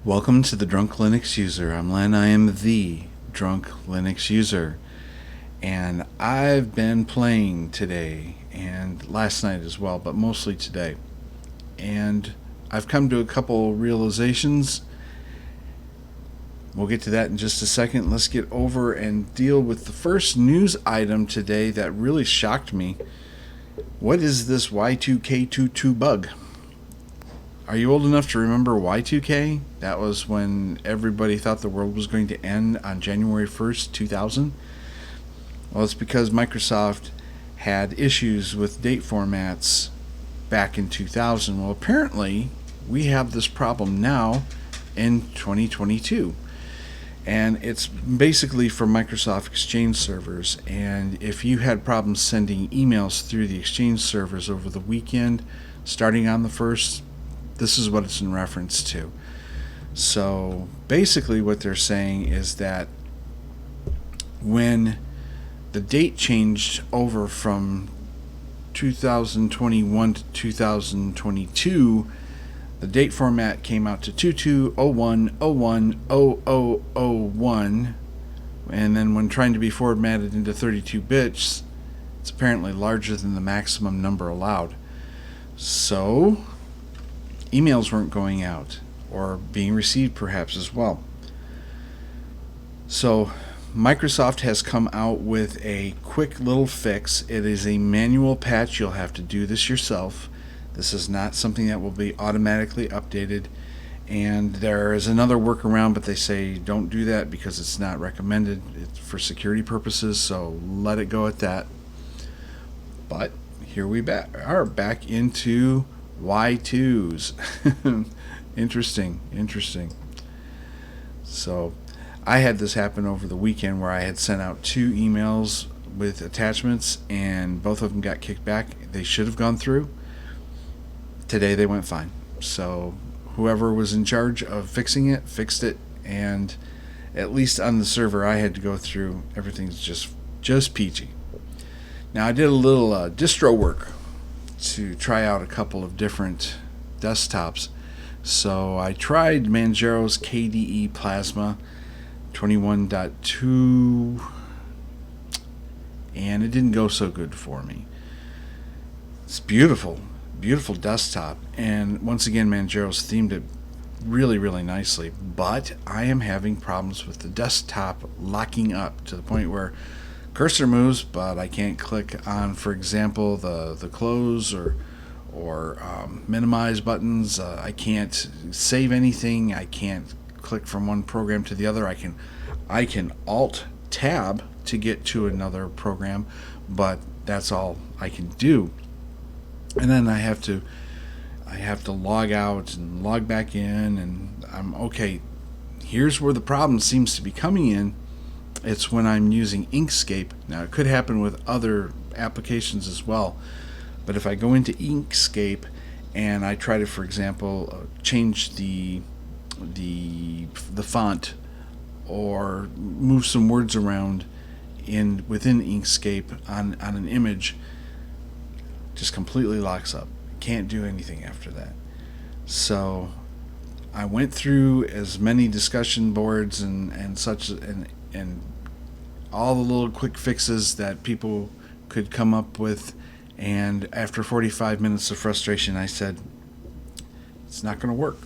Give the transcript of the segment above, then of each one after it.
Welcome to the Drunk Linux User. I'm Len. I am the Drunk Linux User. And I've been playing today and last night as well, but mostly today. And I've come to a couple realizations. We'll get to that in just a second. Let's get over and deal with the first news item today that really shocked me. What is this Y2K22 bug? Are you old enough to remember Y2K? That was when everybody thought the world was going to end on January 1st, 2000. Well, it's because Microsoft had issues with date formats back in 2000. Well, apparently, we have this problem now in 2022. And it's basically for Microsoft Exchange servers. And if you had problems sending emails through the Exchange servers over the weekend, starting on the 1st, this is what it's in reference to. So basically what they're saying is that when the date changed over from 2021 to 2022, the date format came out to 2201010001, and then when trying to be formatted into 32 bits, it's apparently larger than the maximum number allowed. So emails weren't going out or being received perhaps as well. So Microsoft has come out with a quick little fix. It is a manual patch. You'll have to do this yourself. This is not something that will be automatically updated. And there is another workaround, but they say don't do that because it's not recommended. It's for security purposes, so let it go at that. But here we are back into Y2s. Interesting. So I had this happen over the weekend where I had sent out 2 emails with attachments and both of them got kicked back. They should have gone through. Today they went fine. So whoever was in charge of fixing it fixed it, and at least on the server I had to go through, everything's just peachy. Now I did a little distro work to try out a couple of different desktops. So I tried Manjaro's KDE Plasma 21.2, and it didn't go so good for me. It's beautiful desktop, and once again Manjaro's themed it really nicely, but I am having problems with the desktop locking up to the point where cursor moves, but I can't click on, for example, the close or minimize buttons. I can't save anything. I can't click from one program to the other. I can Alt Tab to get to another program, but that's all I can do. And then I have to log out and log back in, and I'm okay. Here's where the problem seems to be coming in. It's when I'm using Inkscape. Now, it could happen with other applications as well, but if I go into Inkscape and I try to, for example, change the font or move some words around within Inkscape on an image, just completely locks up. Can't do anything after that. So I went through as many discussion boards and such and all the little quick fixes that people could come up with, and after 45 minutes of frustration I said it's not going to work.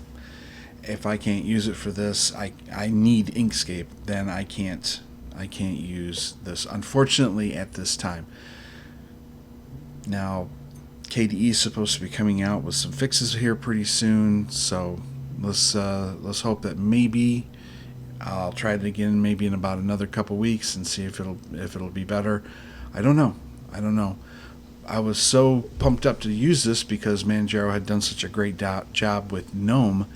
If I can't use it for this, I need Inkscape, then I can't use this, unfortunately, at this time. Now KDE is supposed to be coming out with some fixes here pretty soon, so let's hope that maybe I'll try it again maybe in about another couple weeks and see if it'll be better. I don't know. I was so pumped up to use this because Manjaro had done such a great job with GNOME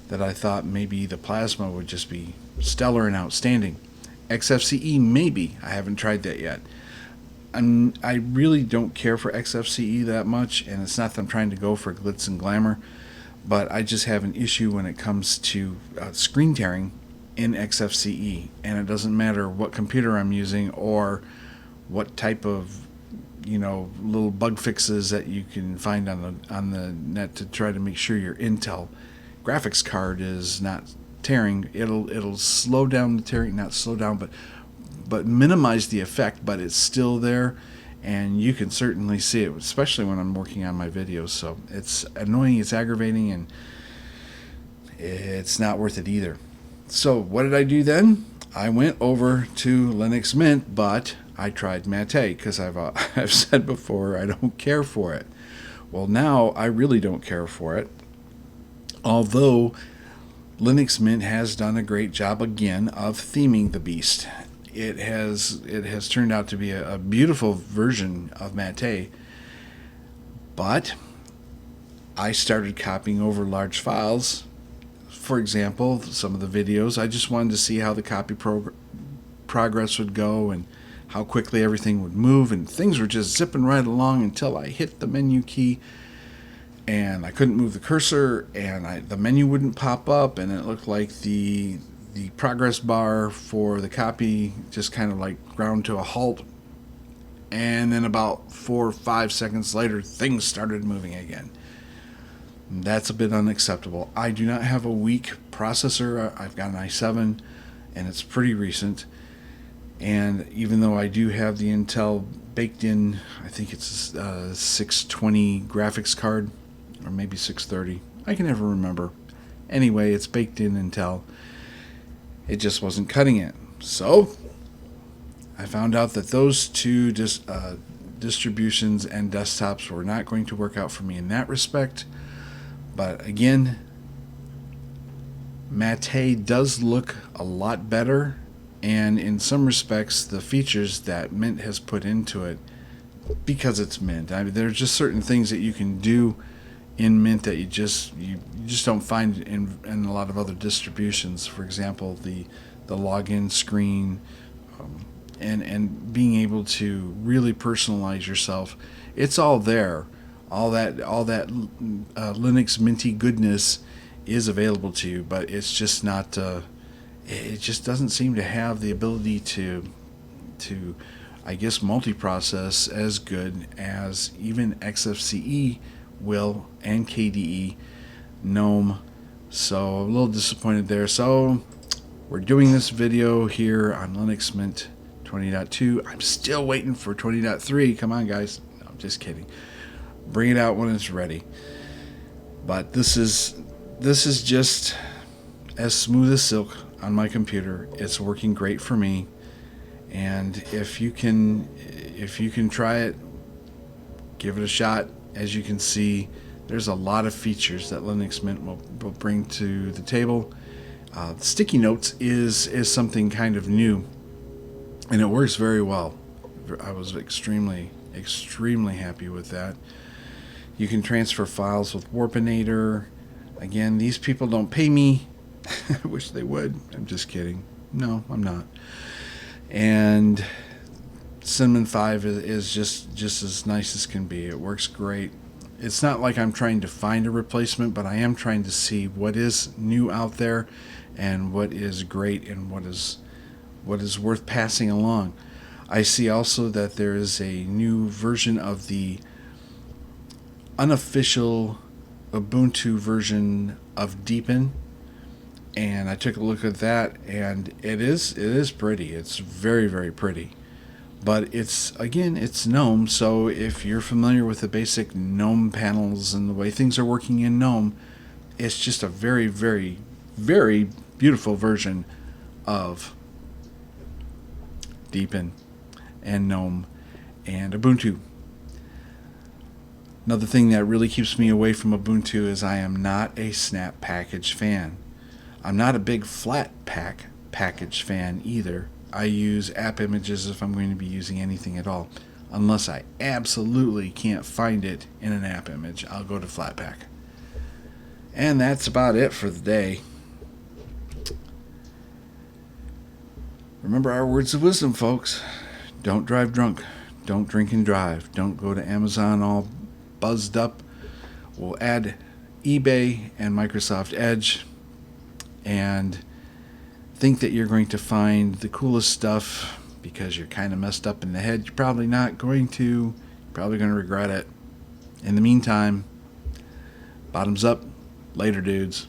that I thought maybe the Plasma would just be stellar and outstanding. XFCE maybe. I haven't tried that yet. I really don't care for XFCE that much, and it's not that I'm trying to go for glitz and glamour, but I just have an issue when it comes to screen tearing in XFCE, and it doesn't matter what computer I'm using or what type of little bug fixes that you can find on the net to try to make sure your Intel graphics card is not tearing. It'll slow down the tearing, not slow down, but minimize the effect, but it's still there, and you can certainly see it, especially when I'm working on my videos. So it's annoying, it's aggravating, and it's not worth it either. So what did I do then? I went over to Linux Mint, but I tried Mate because I've said before I don't care for it. Well, now I really don't care for it, although Linux Mint has done a great job again of theming the beast. It has turned out to be a beautiful version of Mate, but I started copying over large files. For example, some of the videos, I just wanted to see how the copy progress would go and how quickly everything would move, and things were just zipping right along until I hit the menu key and I couldn't move the cursor, and the menu wouldn't pop up, and it looked like the progress bar for the copy just kind of like ground to a halt, and then about 4 or 5 seconds later things started moving again. That's a bit unacceptable. I do not have a weak processor. I've got an i7 and it's pretty recent, and even though I do have the Intel baked in, I think it's a 620 graphics card, or maybe 630, I can never remember. Anyway, it's baked in Intel. It just wasn't cutting it. So I found out that those two distributions and desktops were not going to work out for me in that respect. But again, Mate does look a lot better, and in some respects the features that Mint has put into it, because it's Mint, I mean, there's just certain things that you can do in Mint that you just don't find in a lot of other distributions. For example, the login screen, and being able to really personalize yourself. It's all there. All that Linux Minty goodness is available to you, but it's just not. It just doesn't seem to have the ability to I guess multiprocess as good as even XFCE will, and KDE, GNOME. So a little disappointed there. So we're doing this video here on Linux Mint 20.2. I'm still waiting for 20.3. Come on, guys. No, I'm just kidding. Bring it out when it's ready. But this is just as smooth as silk on my computer. It's working great for me, and if you can try it, give it a shot. As you can see, there's a lot of features that Linux Mint will bring to the table. Sticky notes is something kind of new, and it works very well. I was extremely happy with that. You can transfer files with Warpinator. Again, these people don't pay me. I wish they would. I'm just kidding. No, I'm not. And Cinnamon 5 is just as nice as can be. It works great. It's not like I'm trying to find a replacement, but I am trying to see what is new out there and what is great and what is worth passing along. I see also that there is a new version of the unofficial Ubuntu version of Deepin, and I took a look at that, and it is pretty. It's very, very pretty. But it's GNOME, so if you're familiar with the basic GNOME panels and the way things are working in GNOME, it's just a very, very, very beautiful version of Deepin and GNOME and Ubuntu. Another thing that really keeps me away from Ubuntu is I am not a snap package fan. I'm not a big flat package fan either. I use app images if I'm going to be using anything at all. Unless I absolutely can't find it in an app image, I'll go to Flatpak. And that's about it for the day. Remember our words of wisdom, folks. Don't drive drunk. Don't drink and drive. Don't go to Amazon all buzzed up. We'll add eBay and Microsoft Edge, and think that you're going to find the coolest stuff because you're kind of messed up in the head. You're probably not going to. You're probably going to regret it. In the meantime, bottoms up. Later, dudes.